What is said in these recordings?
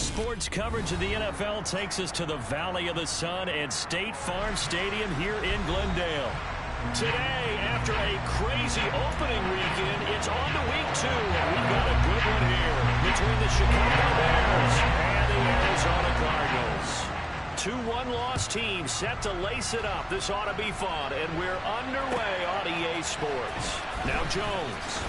Sports coverage of the NFL takes us to the Valley of the Sun and State Farm Stadium here in Glendale. Today, after a crazy opening weekend, it's on to week 2, and we've got a good one here between the Chicago Bears and the Arizona Cardinals. 2 one-loss teams set to lace it up. This ought to be fun, and we're underway on EA Sports. Now Jones.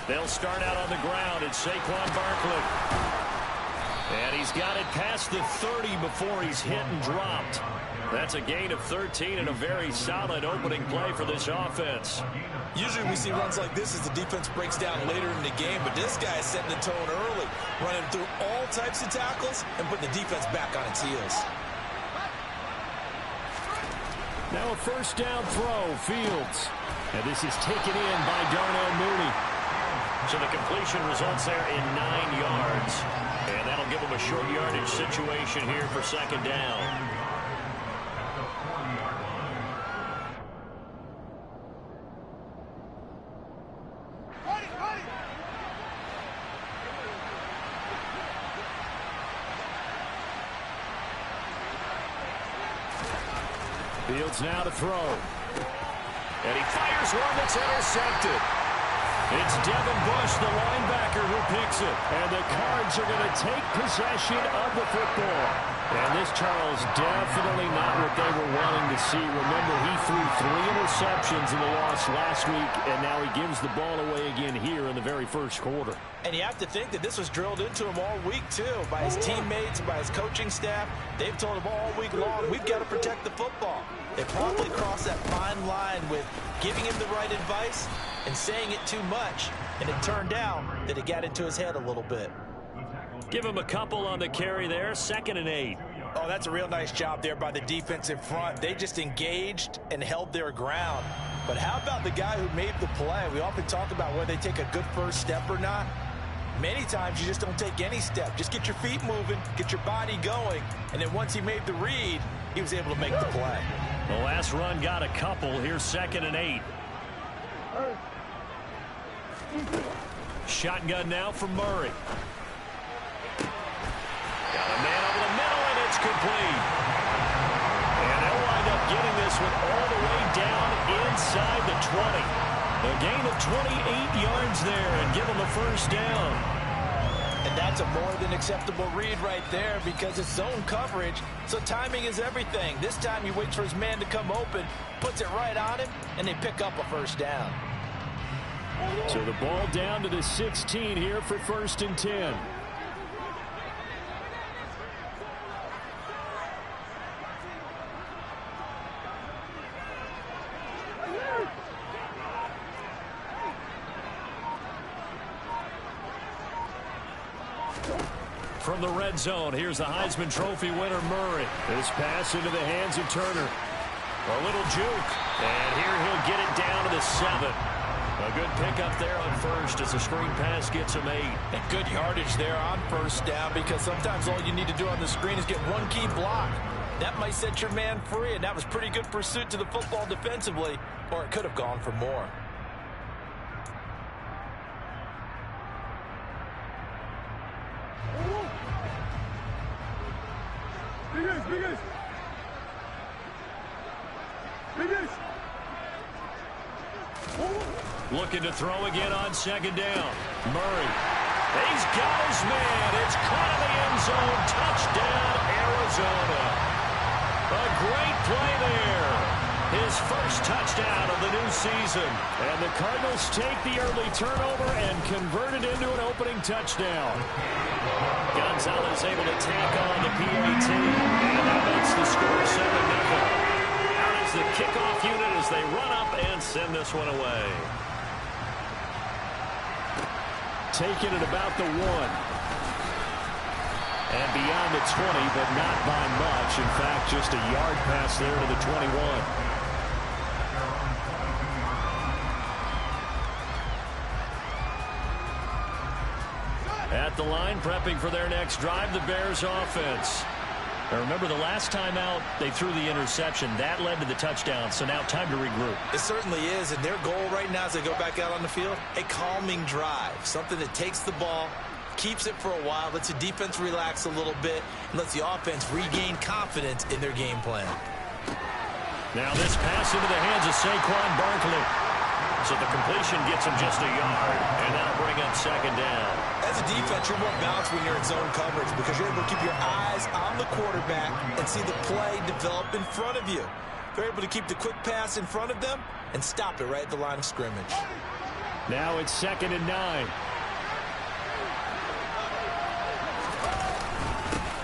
They'll start out on the ground. It's Saquon Barkley. And he's got it past the 30 before he's hit and dropped. That's a gain of 13 and a very solid opening play for this offense. Usually we see runs like this as the defense breaks down later in the game, but this guy is setting the tone early, running through all types of tackles and putting the defense back on its heels. Now a first down throw, Fields. And this is taken in by Darnell Mooney. So the completion results there in 9 yards. And that'll give them a short yardage situation here for second down. Fields now to throw. And he fires one that's intercepted. It's Devin Bush, the linebacker, who picks it. And the Cards are going to take possession of the football. And this, Charles, definitely not what they were wanting to see. Remember, he threw 3 interceptions in the loss last week, and now he gives the ball away again here in the very first quarter. And you have to think that this was drilled into him all week, too, by his teammates, by his coaching staff. They've told him all week long, we've got to protect the football. They probably crossed that fine line with giving him the right advice and saying it too much, and it turned out that it got into his head a little bit. Give him a couple on the carry there, 2nd and 8. Oh, that's a real nice job there by the defense in front. They just engaged and held their ground. But how about the guy who made the play? We often talk about whether they take a good first step or not. Many times you just don't take any step. Just get your feet moving, get your body going, and then once he made the read, he was able to make the play. The last run got a couple. Here's 2nd and 8. Shotgun now from Murray. Got a man over the middle, and it's complete. And they'll wind up getting this one all the way down inside the 20. A gain of 28 yards there and give them a first down. And that's a more than acceptable read right there because it's zone coverage, so timing is everything. This time he waits for his man to come open, puts it right on him, and they pick up a first down. So the ball down to the 16 here for 1st and 10. From the red zone, here's the Heisman Trophy winner, Murray. This pass into the hands of Turner. A little juke, and here he'll get it down to the 7. A good pickup there on first as the screen pass gets him 8. And good yardage there on first down because sometimes all you need to do on the screen is get one key block. That might set your man free, and that was pretty good pursuit to the football defensively, or it could have gone for more. Looking to throw again on 2nd down. Murray. He's got his man. It's caught in the end zone. Touchdown, Arizona. A great play there. His first touchdown of the new season. And the Cardinals take the early turnover and convert it into an opening touchdown. Gonzalez able to tack on the PAT. And that makes the score 7-0. Out of is the kickoff unit as they run up and send this one away. Taken at about the 1. And beyond the 20, but not by much. In fact, just a yard pass there to the 21. At the line, prepping for their next drive, the Bears offense. Now remember, the last time out, they threw the interception. That led to the touchdown, so now time to regroup. It certainly is, and their goal right now as they go back out on the field, a calming drive, something that takes the ball, keeps it for a while, lets the defense relax a little bit, and lets the offense regain confidence in their game plan. Now this pass into the hands of Saquon Barkley. So the completion gets him just a yard, and that'll bring up second down. As a defense, you're more balanced when you're in zone coverage because you're able to keep your eyes on the quarterback and see the play develop in front of you. They're able to keep the quick pass in front of them and stop it right at the line of scrimmage. Now it's 2nd and 9.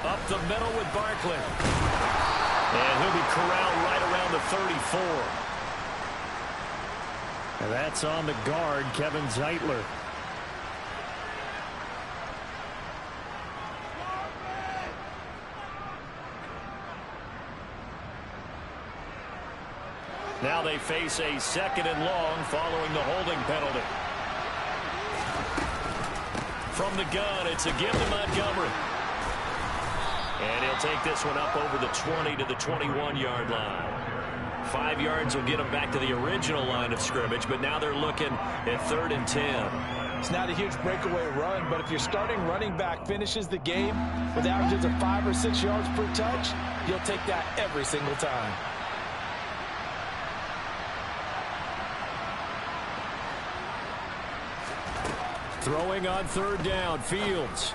Up the middle with Barkley. And he'll be corralled right around the 34. And that's on the guard, Kevin Zeitler. Now they face a 2nd and long following the holding penalty. From the gun, it's a give to Montgomery. And he'll take this one up over the 20 to the 21-yard line. 5 yards will get them back to the original line of scrimmage, but now they're looking at 3rd and 10. It's not a huge breakaway run, but if your starting running back finishes the game with averages of 5 or 6 yards per touch, you'll take that every single time. Throwing on 3rd down, Fields.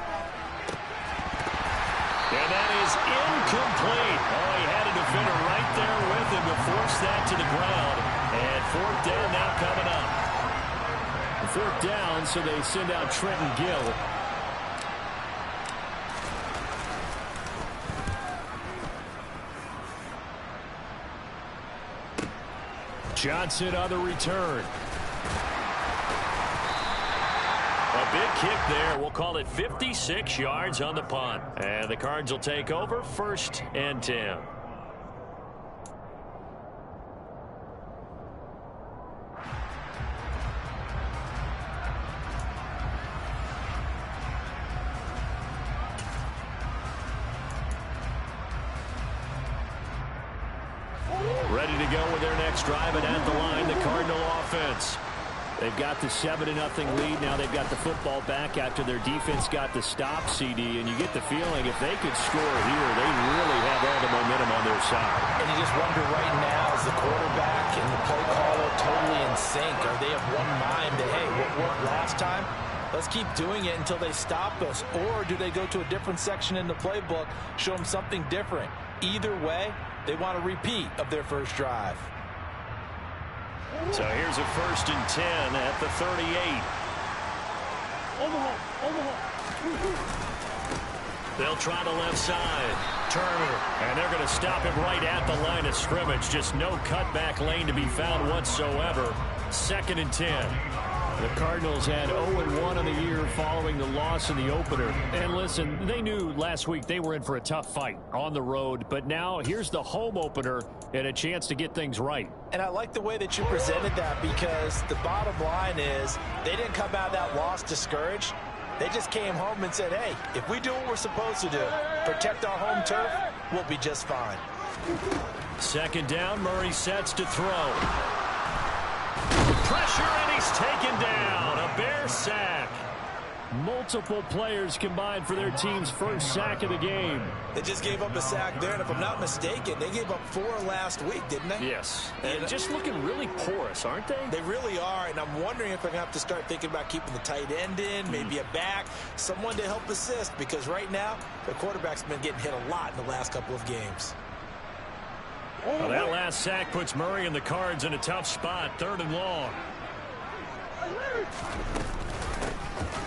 And that is incomplete. Oh, he had a defender right there with him to force that to the ground. And 4th down now coming up. 4th down, so they send out Trenton Gill. Johnson on the return. A big kick there. We'll call it 56 yards on the punt. And the Cards will take over 1st and 10. Ready to go with their next drive, and at the line, the Cardinal offense. They've got the 7-0 lead. Now they've got the football back after their defense got the stop, CD. And you get the feeling if they could score here, they really have all the momentum on their side. And you just wonder right now, is the quarterback and the play caller totally in sync? Are they of one mind that, hey, what worked last time? Let's keep doing it until they stop us. Or do they go to a different section in the playbook, show them something different? Either way, they want a repeat of their first drive. So here's a 1st and 10 at the 38. They'll try the left side. Turner. And they're going to stop him right at the line of scrimmage. Just no cutback lane to be found whatsoever. 2nd and 10. The Cardinals had 0-1 on the year following the loss in the opener. And listen, they knew last week they were in for a tough fight on the road. But now here's the home opener and a chance to get things right. And I like the way that you presented that, because the bottom line is they didn't come out of that loss discouraged. They just came home and said, hey, if we do what we're supposed to do, protect our home turf, we'll be just fine. 2nd down, Murray sets to throw. Pressure, and he's taken down. A Bear sack. Multiple players combined for their team's first sack of the game. They just gave up a sack there, and if I'm not mistaken, they gave up 4 last week, didn't they? Yes. And just looking really porous, aren't they? They really are, and I'm wondering if they're going to have to start thinking about keeping the tight end in, maybe a back, someone to help assist, because right now, their quarterback's been getting hit a lot in the last couple of games. Well, that last sack puts Murray and the Cards in a tough spot. 3rd and long.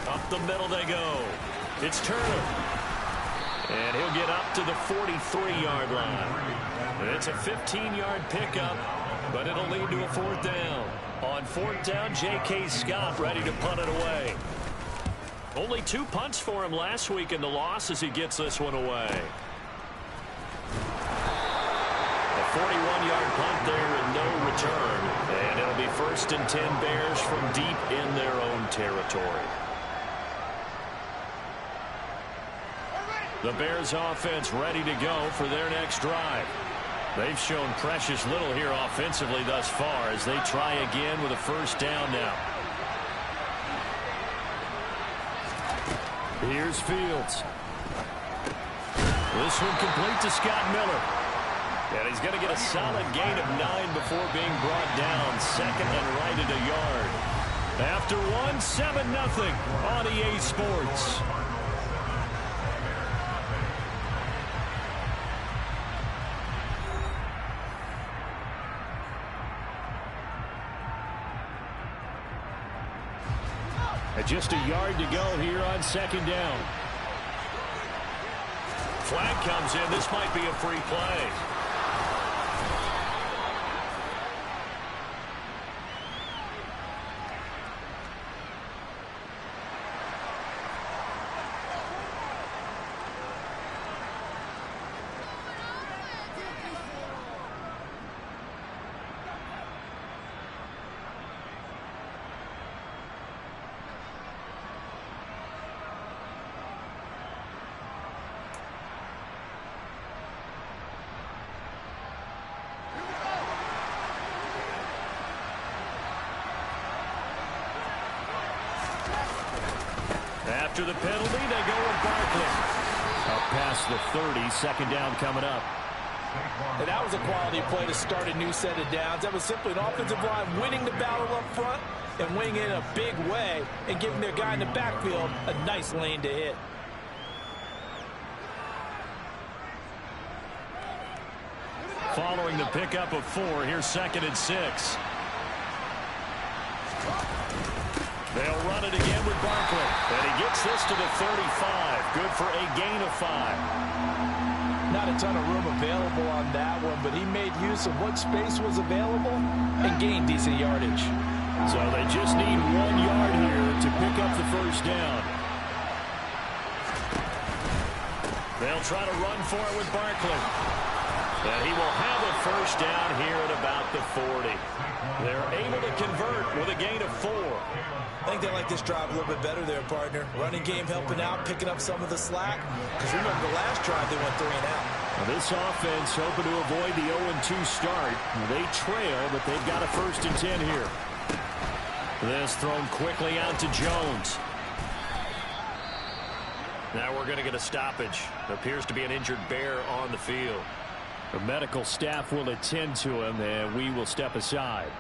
Up the middle they go. It's Turner. And he'll get up to the 43-yard line. It's a 15-yard pickup, but it'll lead to a fourth down. On fourth down, J.K. Scott ready to punt it away. Only 2 punts for him last week in the loss as he gets this one away. A 41-yard punt there and no return. And it'll be 1st and 10 Bears from deep in their own territory. The Bears offense ready to go for their next drive. They've shown precious little here offensively thus far as they try again with a first down now. Here's Fields. This one complete to Scott Miller. And he's going to get a solid gain of 9 before being brought down. 2nd and right at a yard. After one, 7-0 on EA Sports. Just a yard to go here on 2nd down. Flag comes in. This might be a free play. After the penalty, they go with Barkley. Up past the 30, 2nd down coming up. And that was a quality play to start a new set of downs. That was simply an offensive line winning the battle up front and winning in a big way and giving their guy in the backfield a nice lane to hit. Following the pickup of 4, here's 2nd and 6. They'll run it again with Barkley. And he gets this to the 35. Good for a gain of 5. Not a ton of room available on that one, but he made use of what space was available and gained decent yardage. So they just need 1 yard here to pick up the first down. They'll try to run for it with Barkley. And he will have a first down here at about the 40. They're able to convert with a gain of 4. I think they like this drive a little bit better there, partner. Running game helping out, picking up some of the slack. Because remember, the last drive they went 3 and out. Now this offense hoping to avoid the 0-2 start. They trail, but they've got a 1st and 10 here. This thrown quickly out to Jones. Now we're going to get a stoppage. Appears to be an injured Bear on the field. The medical staff will attend to him, and we will step aside.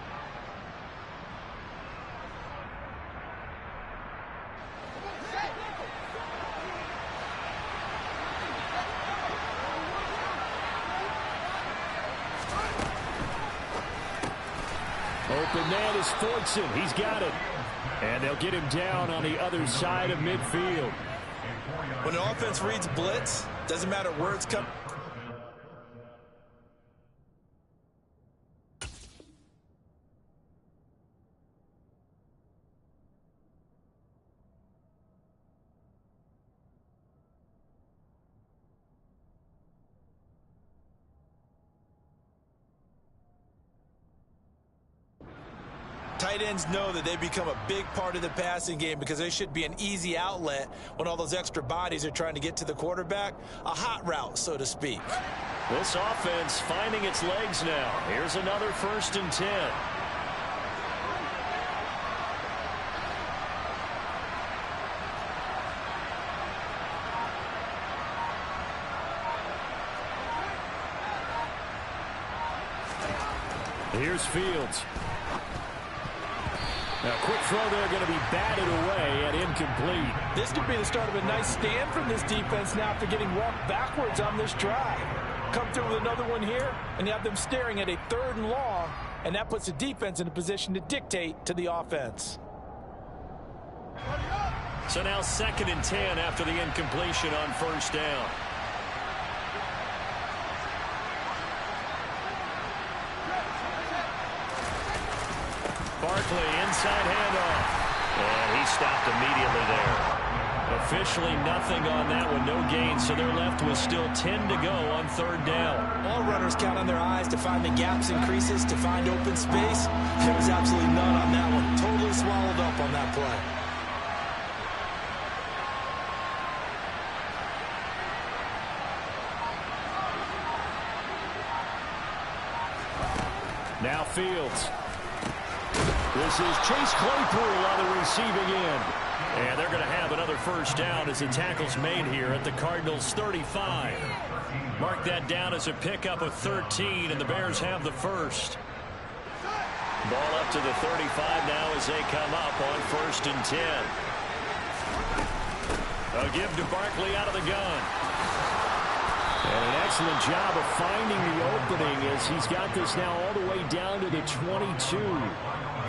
Open man is Fortson. He's got it. And they'll get him down on the other side of midfield. When the offense reads blitz, doesn't matter where it's coming. Tight ends know that they become a big part of the passing game because they should be an easy outlet when all those extra bodies are trying to get to the quarterback. A hot route, so to speak. This offense finding its legs now. Here's another 1st and 10. Here's Fields. Now, quick throw there, going to be batted away and incomplete. This could be the start of a nice stand from this defense now after getting walked backwards on this drive. Come through with another one here, and you have them staring at a 3rd and long, and that puts the defense in a position to dictate to the offense. So now 2nd and 10 after the incompletion on 1st down. Barkley, inside handoff. And he stopped immediately there. Officially nothing on that one, no gain, so they're left with still 10 to go on third down. All runners count on their eyes to find the gaps and creases, to find open space. There was absolutely none on that one. Totally swallowed up on that play. Now Fields. This is Chase Claypool on the receiving end. And they're going to have another first down as the tackle's made here at the Cardinals' 35. Mark that down as a pickup of 13, and the Bears have the first. Ball up to the 35 now as they come up on 1st and 10. A give to Barkley out of the gun. And an excellent job of finding the opening as he's got this now all the way down to the 22.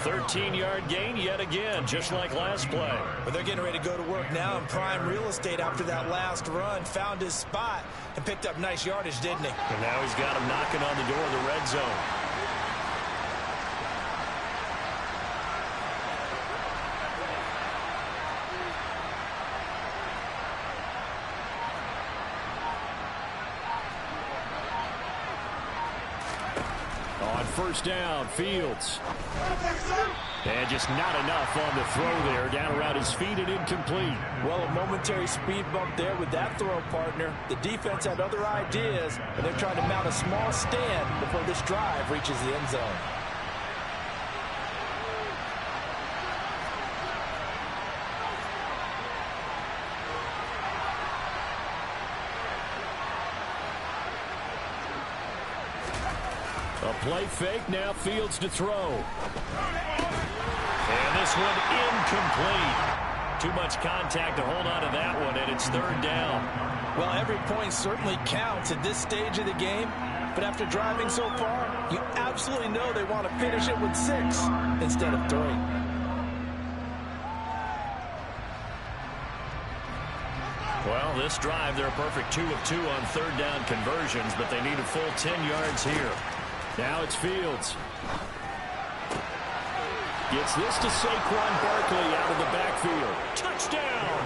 13-yard gain yet again, just like last play. But they're getting ready to go to work now in prime real estate after that last run. Found his spot and picked up nice yardage, didn't he? And now he's got him knocking on the door of the red zone. On first down, Fields. And just not enough on the throw there. Down around his feet and incomplete. Well, a momentary speed bump there with that throw, partner. The defense had other ideas, and they're trying to mount a small stand before this drive reaches the end zone. A play fake, now Fields to throw. And this one incomplete. Too much contact to hold on to that one, and it's third down. Well, every point certainly counts at this stage of the game, but after driving so far, you absolutely know they want to finish it with 6 instead of 3. Well, this drive, they're a perfect 2 of 2 on third down conversions, but they need a full 10 yards here. Now it's Fields. Gets this to Saquon Barkley out of the backfield. Touchdown!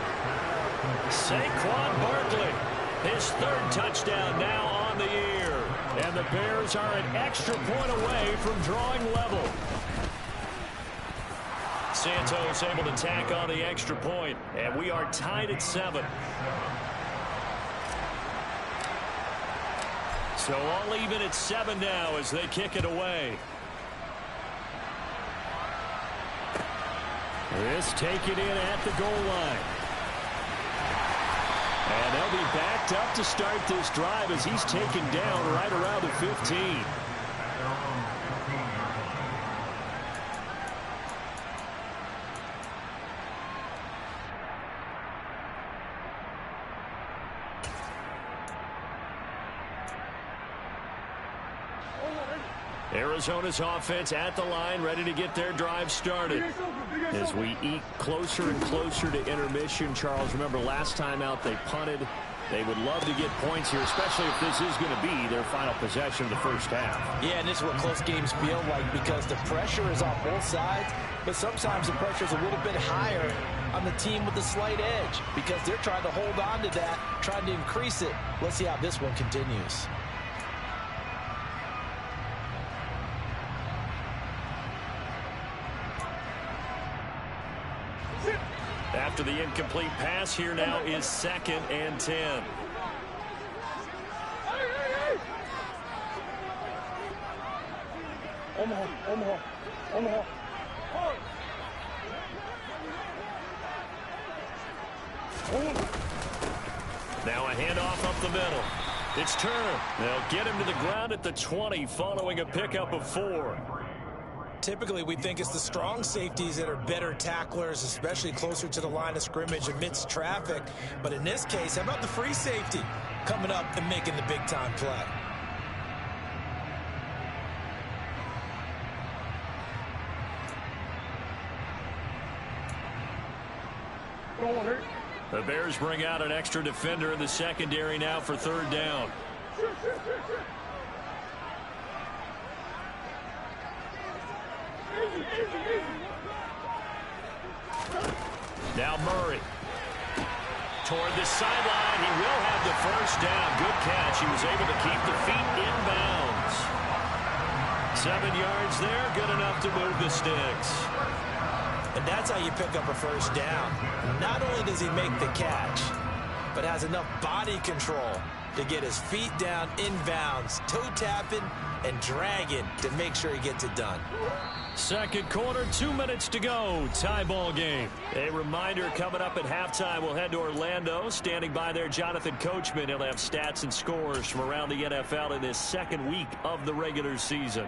Saquon Barkley, his 3rd touchdown now on the year. And the Bears are an extra point away from drawing level. Santos able to tack on the extra point, and we are tied at 7. So all even at 7 now as they kick it away. This taken in at the goal line. And they'll be backed up to start this drive as he's taken down right around the 15. Arizona's offense at the line, ready to get their drive started. As we eat closer and closer to intermission, Charles, remember last time out they punted. They would love to get points here, especially if this is going to be their final possession of the first half. Yeah, and this is what close games feel like because the pressure is on both sides, but sometimes the pressure is a little bit higher on the team with the slight edge because they're trying to hold on to that, trying to increase it. Let's see how this one continues. After the incomplete pass, here now is 2nd and 10. Omaha. Now a handoff up the middle. It's Turner. They'll get him to the ground at the 20 following a pickup of 4. Typically, we think it's the strong safeties that are better tacklers, especially closer to the line of scrimmage amidst traffic. But in this case, how about the free safety coming up and making the big-time play? The Bears bring out an extra defender in the secondary now for third down. Now Murray. Toward the sideline. He will have the first down. Good catch. He was able to keep the feet in bounds. 7 yards there. Good enough to move the sticks. And that's how you pick up a first down. Not only does he make the catch, but has enough body control to get his feet down in bounds, toe tapping and dragging to make sure he gets it done. Second quarter, 2 minutes to go. Tie ball game. A reminder coming up at halftime. We'll head to Orlando. Standing by there, Jonathan Coachman. He'll have stats and scores from around the NFL in this second week of the regular season.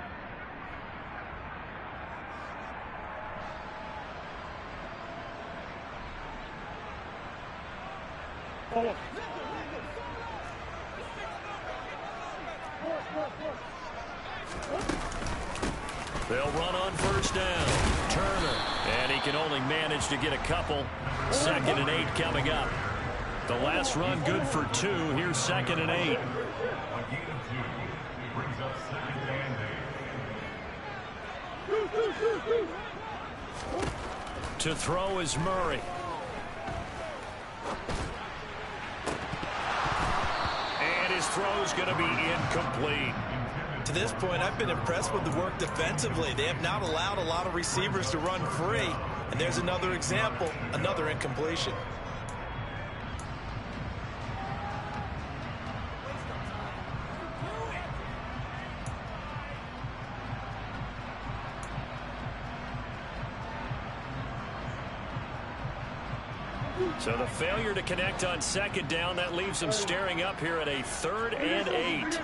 They'll run on first down. Turner. And he can only manage to get a couple. 2nd and 8 coming up. The last run good for 2. Here's 2nd and 8. To throw is Murray. And his throw's going to be incomplete. To this point, I've been impressed with the work defensively. They have not allowed a lot of receivers to run free. And there's another example, another incompletion. So the failure to connect on 2nd down, that leaves him staring up here at a 3rd and 8.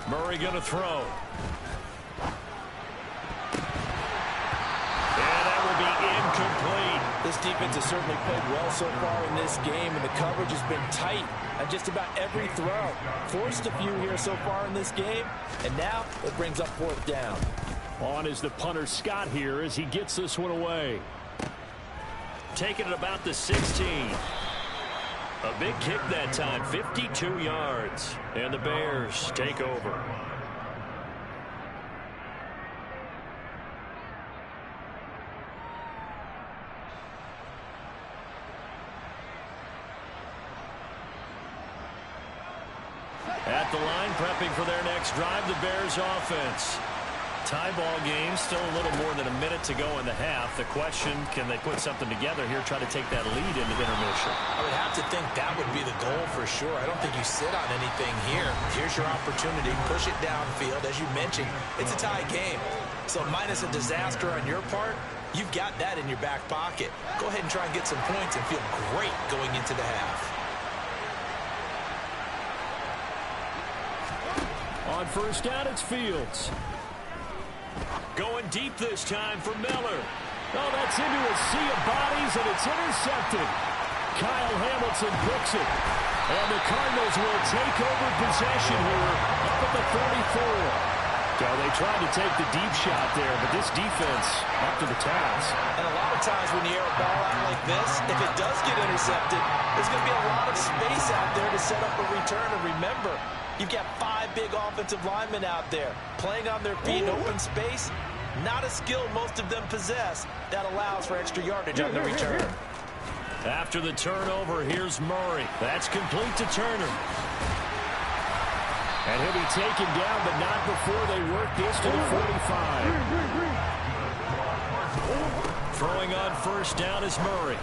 Murray going to throw. And that will be incomplete. This defense has certainly played well so far in this game, and the coverage has been tight on just about every throw. Forced a few here so far in this game, and now it brings up 4th down. On is the punter Scott here as he gets this one away. Taking it about the 16. A big kick that time, 52 yards. And the Bears take over. At the line, prepping for their next drive, the Bears offense. Tie ball game, still a little more than a minute to go in the half. The question, can they put something together here, try to take that lead into intermission? I would have to think that would be the goal for sure. I don't think you sit on anything here. Here's your opportunity. Push it downfield. As you mentioned, it's a tie game. So minus a disaster on your part, you've got that in your back pocket. Go ahead and try and get some points and feel great going into the half. On first down, it's Fields. Going deep this time for Miller. Oh, that's into a sea of bodies, and it's intercepted. Kyle Hamilton picks it. And the Cardinals will take over possession here up at the 44. So they tried to take the deep shot there, but this defense up to the task. And a lot of times when you air a ball out like this, if it does get intercepted, there's going to be a lot of space out there to set up a return. And remember, you've got 5 big offensive linemen out there playing on their feet in open space. Not a skill most of them possess. That allows for extra yardage on the return. After the turnover, here's Murray. That's complete to Turner. And he'll be taken down, but not before they work this to the 45. Throwing on first down is Murray.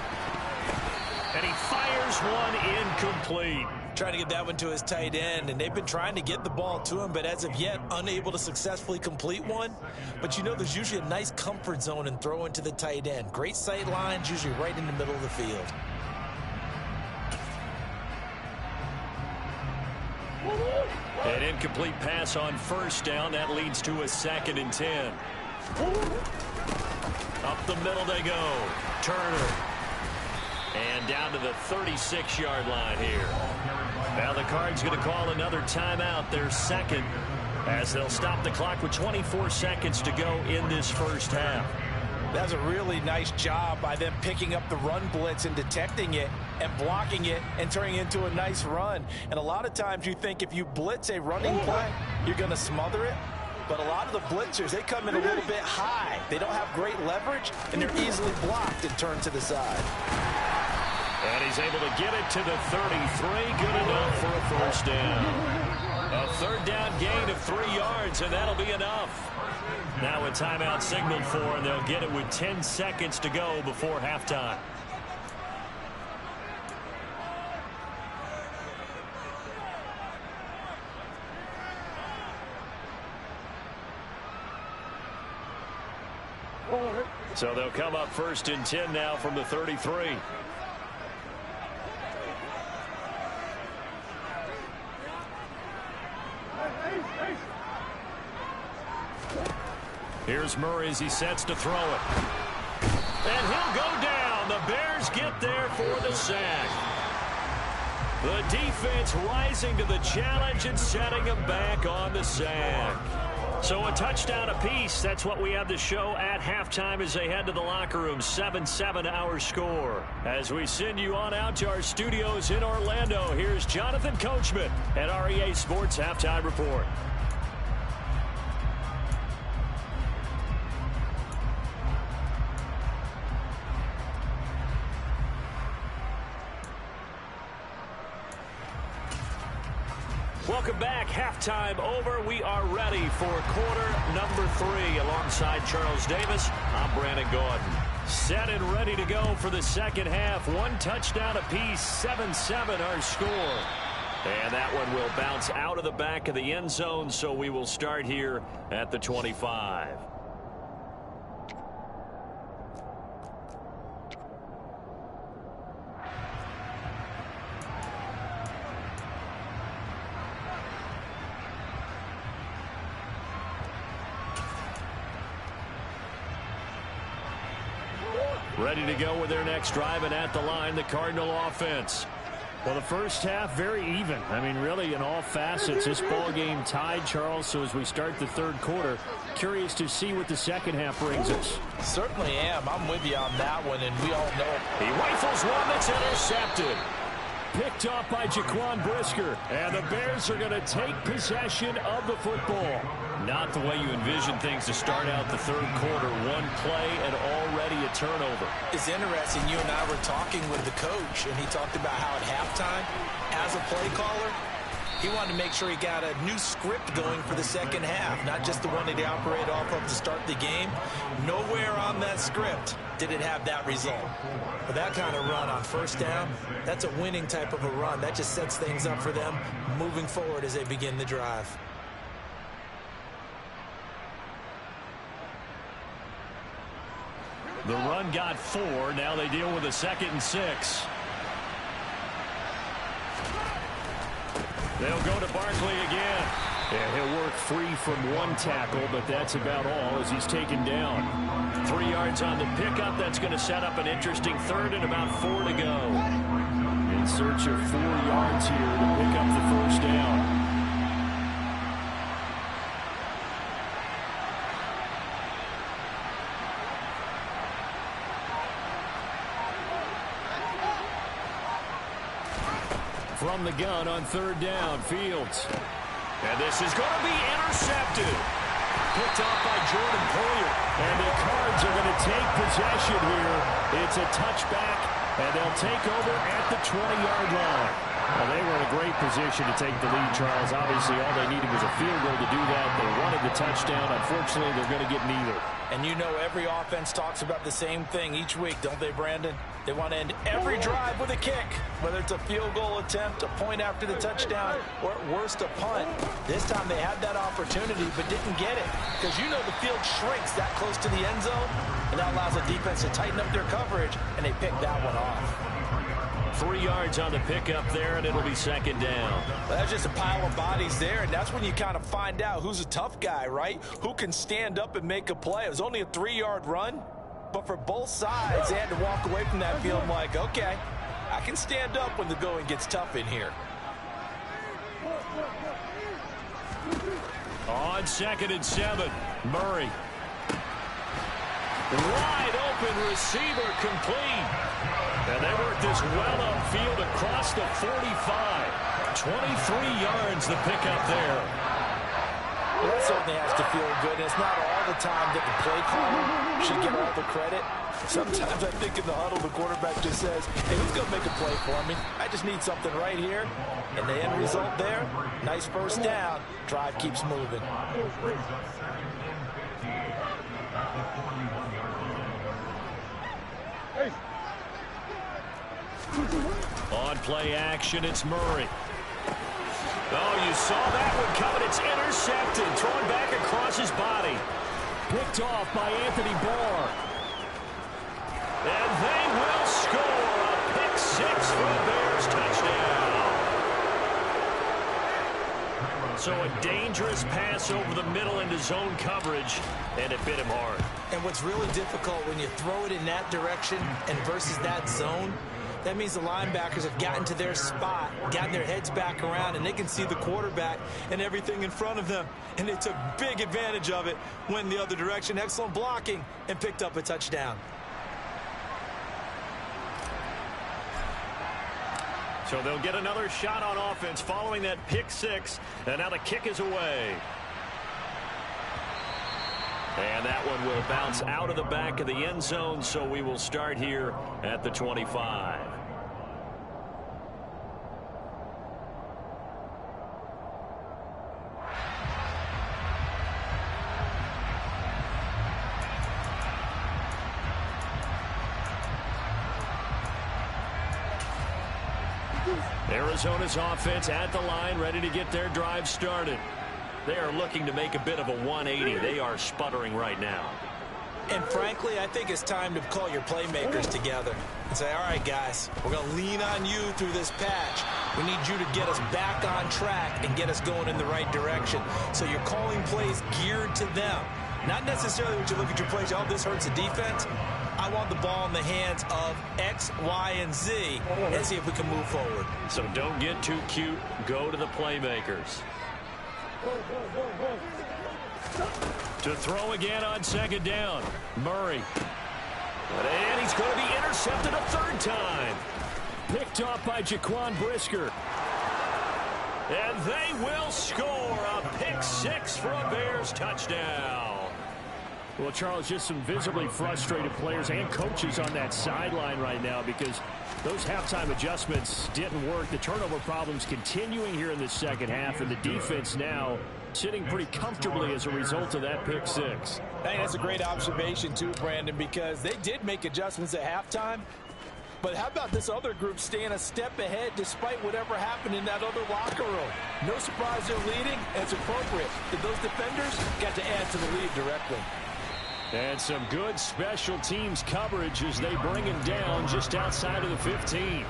And he fires one incomplete. Trying to get that one to his tight end, and they've been trying to get the ball to him, but as of yet, unable to successfully complete one. But you know there's usually a nice comfort zone in throwing to the tight end. Great sight lines, usually right in the middle of the field. An incomplete pass on first down. That leads to a 2nd and 10. Up the middle they go. Turner. And down to the 36-yard line here. Now the Cards going to call another timeout, their 2nd, as they'll stop the clock with 24 seconds to go in this first half. That's a really nice job by them picking up the run blitz and detecting it and blocking it and turning it into a nice run. And a lot of times you think if you blitz a running play, you're going to smother it. But a lot of the blitzers, they come in a little bit high. They don't have great leverage, and they're easily blocked and turned to the side. And he's able to get it to the 33. Good enough for a first down. A third down gain of 3 yards, and that'll be enough. Now a timeout signaled for, and they'll get it with 10 seconds to go before halftime. So they'll come up 1st and 10 now from the 33. Here's Murray as he sets to throw it. And he'll go down. The Bears get there for the sack. The defense rising to the challenge and setting him back on the sack. So a touchdown apiece. That's what we have to show at halftime as they head to the locker room. 7-7 our score. As we send you on out to our studios in Orlando, here's Jonathan Coachman at REA Sports Halftime Report. Welcome back. Halftime over. We are ready for quarter number 3. Alongside Charles Davis, I'm Brandon Gordon. Set and ready to go for the second half. 1 touchdown apiece. 7-7 our score. And that one will bounce out of the back of the end zone, so we will start here at the 25. Ready to go with their next drive, and at the line, the Cardinal offense. Well, the first half, very even. I mean, really, in all facets, this ball game tied, Charles. So as we start the third quarter, curious to see what the second half brings us. Certainly am. I'm with you on that one, and we all know. He rifles one that's intercepted. Picked off by Jaquan Brisker. And the Bears are going to take possession of the football. Not the way you envision things to start out the third quarter. 1 play and already a turnover. It's interesting. You and I were talking with the coach, and he talked about how at halftime, as a play caller, he wanted to make sure he got a new script going for the second half, not just the one that he operated off of to start the game. Nowhere on that script did it have that result. But that kind of run on first down, that's a winning type of a run. That just sets things up for them moving forward as they begin the drive. The run got 4. Now they deal with a 2nd and 6. They'll go to Barkley again. Yeah, he'll work free from 1 tackle, but that's about all as he's taken down. 3 yards on the pickup. That's going to set up an interesting third and about 4 to go. In search of 4 yards here to pick up the first down. From the gun on third down, Fields. And this is going to be intercepted. Picked off by Jordan Poyer. And the Cards are going to take possession here. It's a touchback, and they'll take over at the 20-yard line. Well, they were in a great position to take the lead, Charles. Obviously, all they needed was a field goal to do that. They wanted the touchdown. Unfortunately, they're going to get neither. And you know every offense talks about the same thing each week, don't they, Brandon? They want to end every drive with a kick, whether it's a field goal attempt, a point after the touchdown, or at worst a punt. This time they had that opportunity but didn't get it because you know the field shrinks that close to the end zone, and that allows the defense to tighten up their coverage, and they picked that one off. 3 yards on the pickup there, and it'll be second down. Well, that's just a pile of bodies there, and that's when you kind of find out who's a tough guy, right? Who can stand up and make a play. It was only a 3-yard run, but for both sides, they had to walk away from that field like, okay, I can stand up when the going gets tough in here. On 2nd and 7, Murray. Wide open receiver complete. And they work this well upfield across the 45. 23 yards the pickup there. Well, that certainly has to feel good. And it's not all the time that the play caller should get all the credit. Sometimes I think in the huddle, the quarterback just says, hey, who's going to make a play for me? I just need something right here. And the end result there, nice first down. Drive keeps moving. On play action, it's Murray. Oh, you saw that one coming. It's intercepted. Thrown back across his body. Picked off by Anthony Barr. And they will score a pick six for the Bears touchdown. So a dangerous pass over the middle into zone coverage, and it bit him hard. And what's really difficult when you throw it in that direction and versus that zone, that means the linebackers have gotten to their spot, gotten their heads back around, and they can see the quarterback and everything in front of them. And they took big advantage of it, went the other direction, excellent blocking, and picked up a touchdown. So they'll get another shot on offense following that pick six, and now the kick is away. And that one will bounce out of the back of the end zone, so we will start here at the 25. Arizona's offense at the line, ready to get their drive started. They are looking to make a bit of a 180. They are sputtering right now. And frankly, I think it's time to call your playmakers together and say, all right, guys, we're going to lean on you through this patch. We need you to get us back on track and get us going in the right direction. So you're calling plays geared to them. Not necessarily when you look at your plays, oh, this hurts the defense. I want the ball in the hands of X, Y, and Z and see if we can move forward. So don't get too cute. Go to the playmakers. To throw again on second down. Murray. And he's going to be intercepted a third time. Picked off by Jaquan Brisker. And they will score a pick six for a Bears touchdown. Well, Charles, just some visibly frustrated players and coaches on that sideline right now because those halftime adjustments didn't work. The turnover problems continuing here in the second half, and the defense now sitting pretty comfortably as a result of that pick six. I think that's a great observation, too, Brandon, because they did make adjustments at halftime. But how about this other group staying a step ahead despite whatever happened in that other locker room? No surprise they're leading, and it's appropriate that those defenders got to add to the lead directly. And some good special teams coverage as they bring him down just outside of the 15.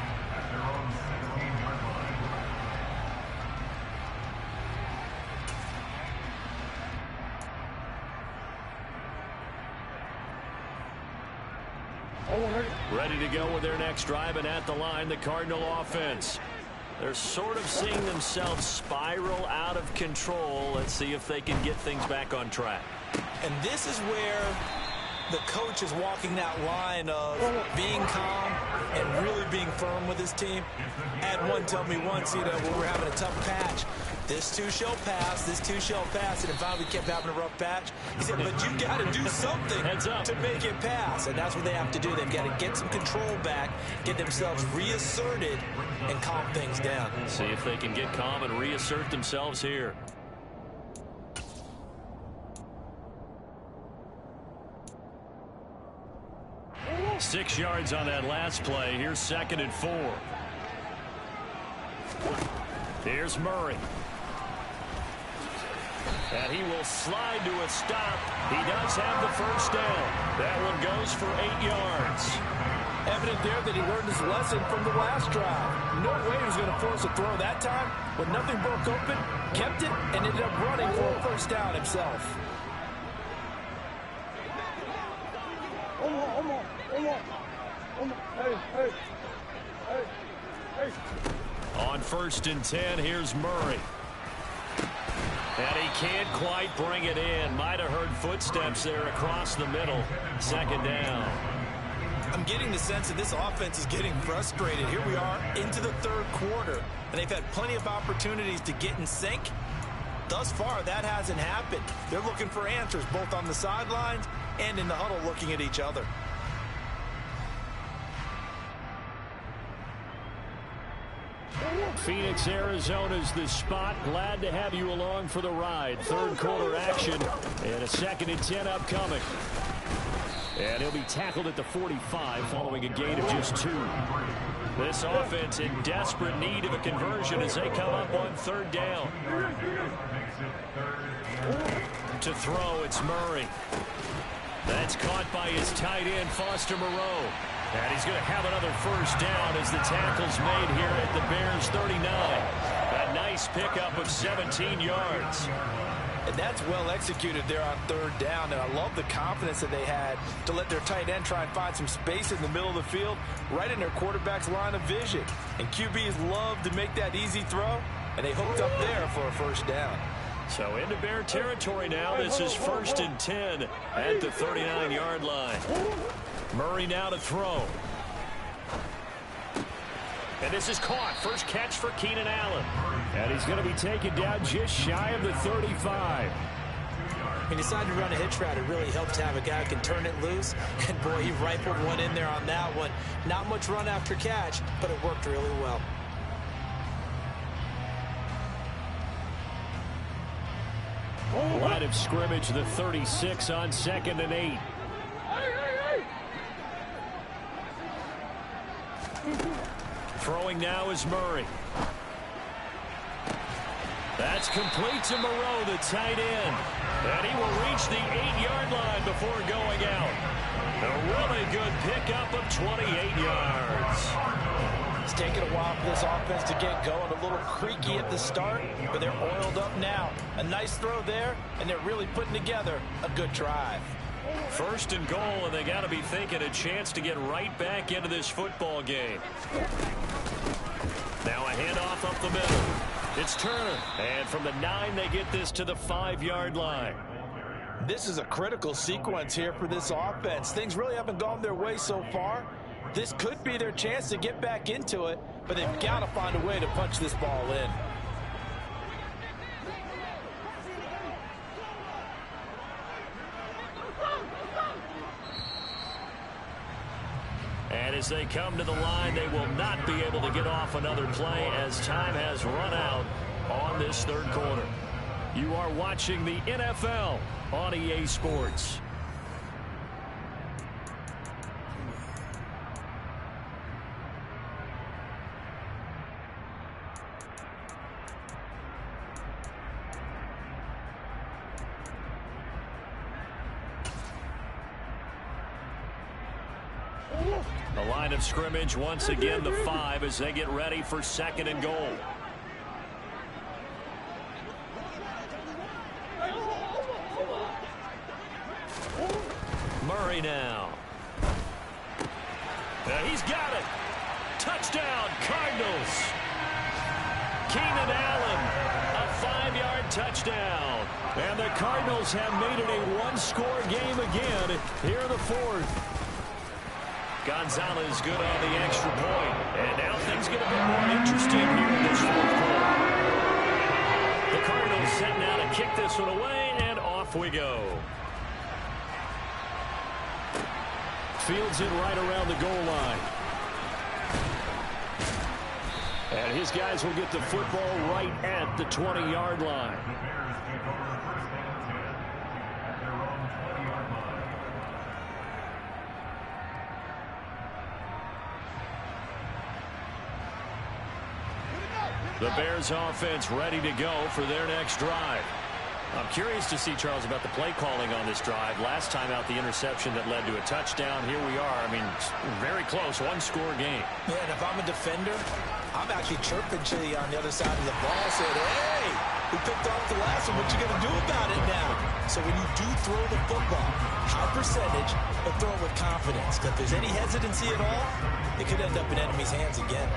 Ready to go with their next drive, and at the line, the Cardinal offense. They're sort of seeing themselves spiral out of control. Let's see if they can get things back on track. And this is where the coach is walking that line of being calm and really being firm with his team. I had one tell me once, when we were having a tough patch, this too shall pass, this too shall pass, and finally we kept having a rough patch. He said, but you got to do something to make it pass, and that's what they have to do. They've got to get some control back, get themselves reasserted, and calm things down. See if they can get calm and reassert themselves here. Six yards on that last play. Here's 2nd and 4. Here's Murray. And he will slide to a stop. He does have the first down. That one goes for 8 yards. Evident there that he learned his lesson from the last drive. No way he was going to force a throw that time. When nothing broke open, kept it, and ended up running for a first down himself. On 1st and 10, here's Murray. And he can't quite bring it in. Might have heard footsteps there across the middle. Second down. I'm getting the sense that this offense is getting frustrated. Here we are into the third quarter, and they've had plenty of opportunities to get in sync. Thus far, that hasn't happened. They're looking for answers both on the sidelines and in the huddle looking at each other. Phoenix, Arizona's the spot. Glad to have you along for the ride. Third quarter action and a 2nd and 10 upcoming. And he'll be tackled at the 45 following a gain of just 2. This offense in desperate need of a conversion as they come up on 3rd down. To throw, it's Murray. That's caught by his tight end, Foster Moreau. And he's going to have another first down as the tackle's made here at the Bears 39. A nice pickup of 17 yards. And that's well executed there on 3rd down. And I love the confidence that they had to let their tight end try and find some space in the middle of the field, right in their quarterback's line of vision. And QBs love to make that easy throw, and they hooked up there for a first down. So into Bear territory now. This is 1st and 10 at the 39-yard line. Murray now to throw. And this is caught. First catch for Keenan Allen. And he's going to be taken down just shy of the 35. He decided to run a hitch route. It really helped to have a guy who can turn it loose. And, boy, he rifled one in there on that one. Not much run after catch, but it worked really well. Line of scrimmage, the 36 on 2nd and 8. Throwing now is Murray. That's complete to Moreau, the tight end. And he will reach the 8-yard line before going out. A really good pickup of 28 yards. It's taken a while for this offense to get going. A little creaky at the start, but they're oiled up now. A nice throw there, and they're really putting together a good drive. 1st and goal, and they got to be thinking a chance to get right back into this football game. Now a handoff up the middle. It's Turner, and from the 9, they get this to the 5-yard line. This is a critical sequence here for this offense. Things really haven't gone their way so far. This could be their chance to get back into it, but they've got to find a way to punch this ball in. And as they come to the line, they will not be able to get off another play as time has run out on this 3rd quarter. You are watching the NFL on EA Sports. The line of scrimmage once again the 5 as they get ready for 2nd and goal. Murray now. He's got it. Touchdown, Cardinals. Keenan Allen, a 5-yard touchdown. And the Cardinals have made it a one-score game again here in the 4th. Gonzalez good on the extra point. And now things get a bit more interesting here in this 4th quarter. The Cardinals set now to kick this one away, and off we go. Fields in right around the goal line. And his guys will get the football right at the 20-yard line. The Bears offense ready to go for their next drive. I'm curious to see, Charles, about the play calling on this drive. Last time out, the interception that led to a touchdown. Here we are. I mean, very close, one-score game. Yeah, and if I'm a defender, I'm actually chirping Chili on the other side of the ball, saying, hey, we picked off the last one. What you going to do about it now? So when you do throw the football, high percentage, but throw it with confidence. If there's any hesitancy at all, it could end up in enemy's hands again.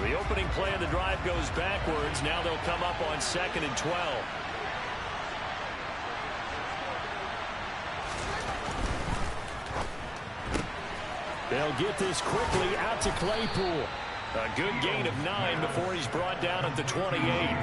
The opening play of the drive goes backwards. Now they'll come up on 2nd and 12. They'll get this quickly out to Claypool. A good gain of 9 before he's brought down at the 28.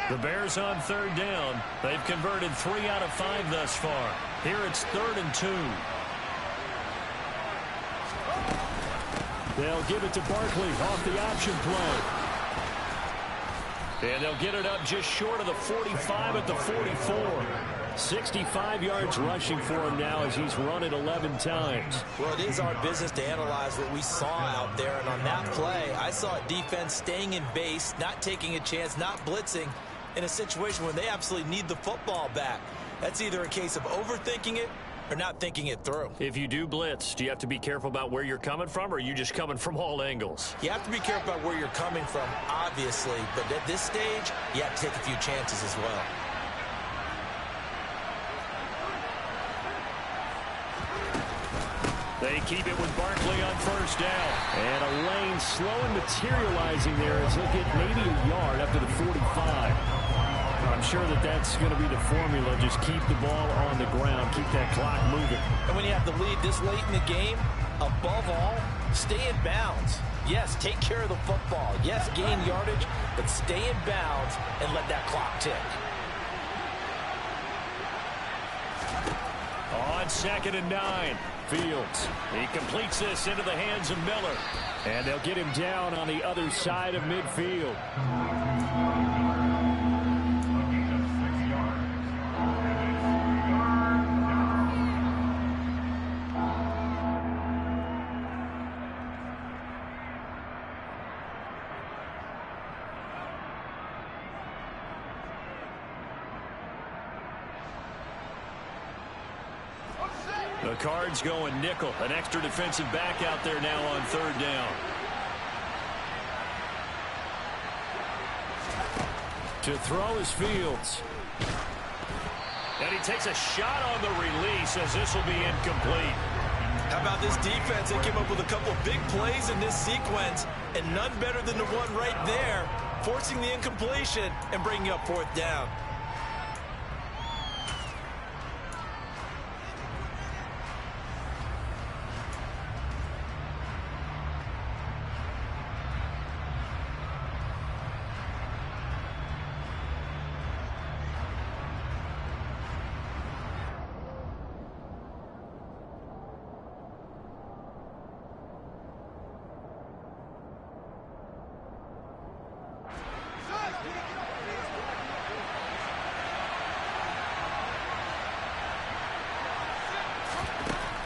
The Bears on 3rd down. They've converted 3 out of 5 thus far. Here it's 3rd and 2. They'll give it to Barkley off the option play. And they'll get it up just short of the 45 at the 44. 65 yards rushing for him now as he's run it 11 times. Well, it is our business to analyze what we saw out there. And on that play, I saw a defense staying in base, not taking a chance, not blitzing, in a situation when they absolutely need the football back. That's either a case of overthinking it or not thinking it through. If you do blitz, do you have to be careful about where you're coming from, or are you just coming from all angles? You have to be careful about where you're coming from, obviously, but at this stage, you have to take a few chances as well. They keep it with Barkley on 1st down. And a lane slow and materializing there as he'll get maybe a yard up to the 45. I'm sure that that's going to be the formula. Just keep the ball on the ground. Keep that clock moving. And when you have the lead this late in the game, above all, stay in bounds. Yes, take care of the football. Yes, gain yardage, but stay in bounds and let that clock tick. On 2nd and 9, Fields. He completes this into the hands of Miller. And they'll get him down on the other side of midfield. The Cards going nickel. An extra defensive back out there now on 3rd down. To throw is Fields. And he takes a shot on the release as this will be incomplete. How about this defense? They came up with a couple of big plays in this sequence, and none better than the one right there, forcing the incompletion and bringing up 4th down.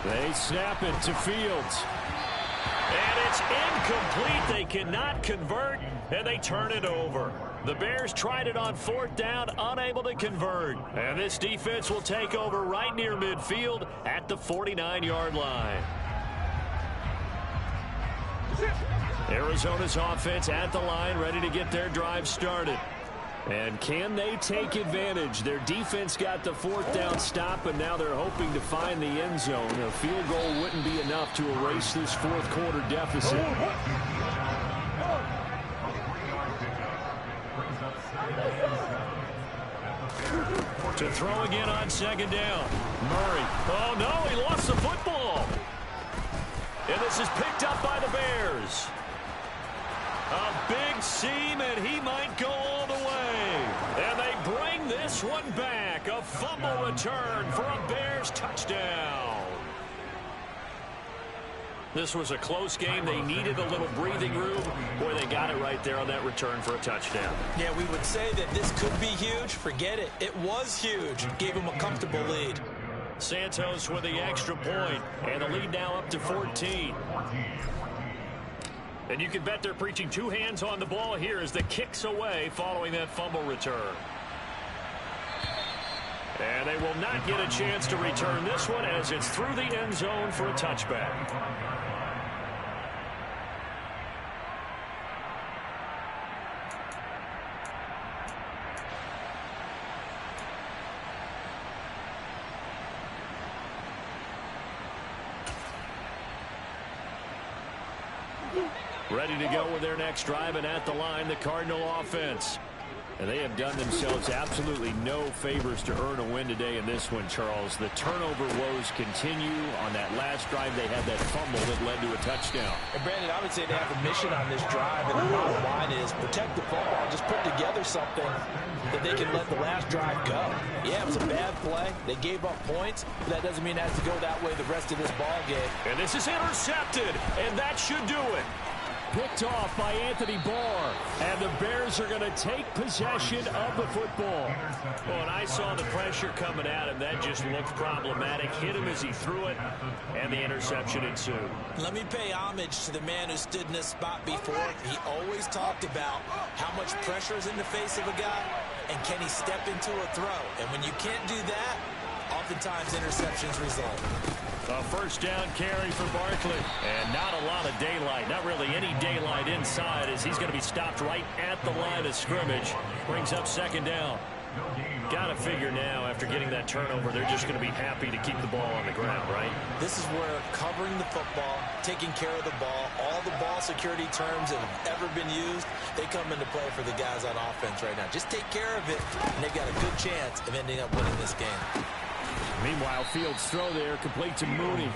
They snap it to Fields. And it's incomplete. They cannot convert, and they turn it over. The Bears tried it on 4th down, unable to convert. And this defense will take over right near midfield at the 49-yard line. Arizona's offense at the line, ready to get their drive started. And can they take advantage? Their defense got the 4th down stop, and now they're hoping to find the end zone. A field goal wouldn't be enough to erase this 4th quarter deficit. To throw again on 2nd down. Murray. Oh, no, he lost the football. And this is picked up by the Bears. A big seam, and he might go all the way. And they bring this one back. A fumble return for a Bears touchdown. This was a close game. They needed a little breathing room. Boy, they got it right there on that return for a touchdown. Yeah, we would say that this could be huge. Forget it. It was huge. Gave him a comfortable lead. Santos with the extra point, and the lead now up to 14. And you can bet they're preaching 2 hands on the ball here as the kick's away following that fumble return. And they will not get a chance to return this one as it's through the end zone for a touchback. Ready to go with their next drive, and at the line, the Cardinal offense. And they have done themselves absolutely no favors to earn a win today in this one, Charles. The turnover woes continue. On that last drive, they had that fumble that led to a touchdown. And Brandon, I would say they have a mission on this drive, and the bottom line is protect the football. Just put together something that they can let the last drive go. Yeah, it was a bad play. They gave up points, but that doesn't mean it has to go that way the rest of this ball game. And this is intercepted, and that should do it. Picked off by Anthony Barr, and the Bears are going to take possession of the football. Well, and I saw the pressure coming at him. That just looked problematic. Hit him as he threw it, and the interception ensued. Let me pay homage to the man who stood in this spot before. He always talked about how much pressure is in the face of a guy, and can he step into a throw. And when you can't do that, oftentimes interceptions result. A first down carry for Barkley. And not a lot of daylight. Not really any daylight inside as he's going to be stopped right at the line of scrimmage. Brings up second down. Got to figure now, after getting that turnover, they're just going to be happy to keep the ball on the ground, right? This is where covering the football, taking care of the ball, all the ball security terms that have ever been used, they come into play for the guys on offense right now. Just take care of it, and they've got a good chance of ending up winning this game. Meanwhile, Fields' throw there complete to Mooney.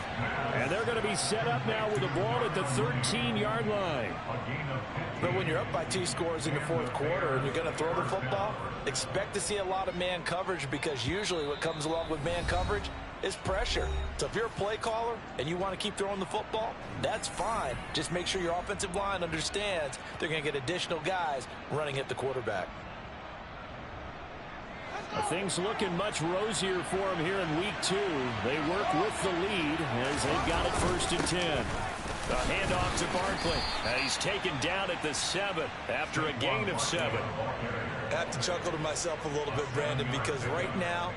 And they're going to be set up now with the ball at the 13-yard line. But when you're up by 2 scores in the fourth quarter and you're going to throw the football, expect to see a lot of man coverage, because usually what comes along with man coverage is pressure. So if you're a play caller and you want to keep throwing the football, that's fine. Just make sure your offensive line understands they're going to get additional guys running at the quarterback. Things looking much rosier for him here in week 2. They work with the lead as they've got it 1st and 10. The handoff to Barkley. He's taken down at the 7 after a gain of 7. I have to chuckle to myself a little bit, Brandon, because right now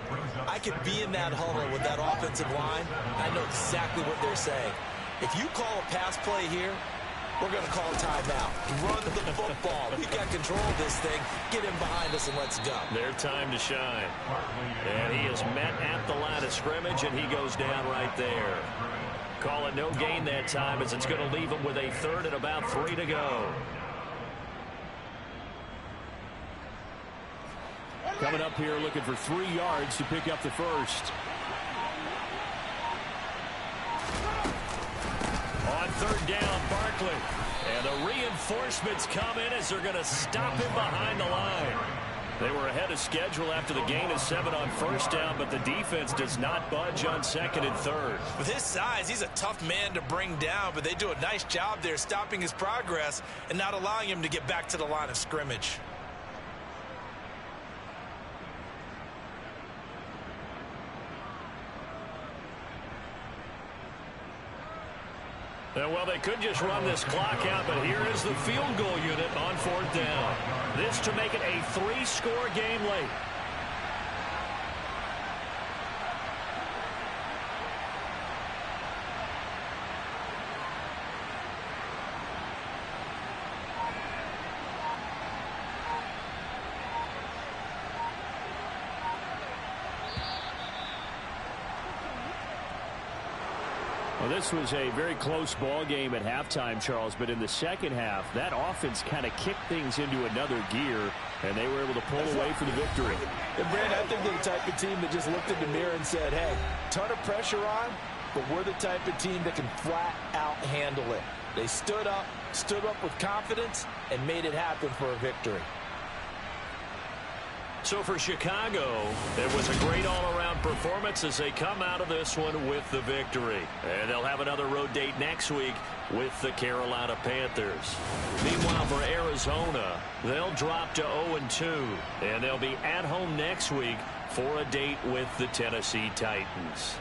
I could be in that huddle with that offensive line. I know exactly what they're saying. If you call a pass play here, we're going to call timeout. Run the football. We've got control of this thing. Get him behind us and let's go. Their time to shine. And he is met at the line of scrimmage, and he goes down right there. Call it no gain that time, as it's going to leave him with a 3rd and about 3 to go. Coming up here looking for 3 yards to pick up the first. On 3rd down, Barkley. And the reinforcements come in as they're going to stop him behind the line. They were ahead of schedule after the gain of 7 on 1st down, but the defense does not budge on 2nd and 3rd. With his size, he's a tough man to bring down, but they do a nice job there stopping his progress and not allowing him to get back to the line of scrimmage. Well, they could just run this clock out, but here is the field goal unit on 4th down. This to make it a 3-score game late. Well, this was a very close ball game at halftime, Charles, but in the second half, that offense kind of kicked things into another gear, and they were able to pull away for the victory. And, Brandon, I think they're the type of team that just looked in the mirror and said, hey, ton of pressure on, but we're the type of team that can flat out handle it. They stood up with confidence, and made it happen for a victory. So for Chicago, it was a great all-around performance as they come out of this one with the victory. And they'll have another road date next week with the Carolina Panthers. Meanwhile, for Arizona, they'll drop to 0-2, and they'll be at home next week for a date with the Tennessee Titans.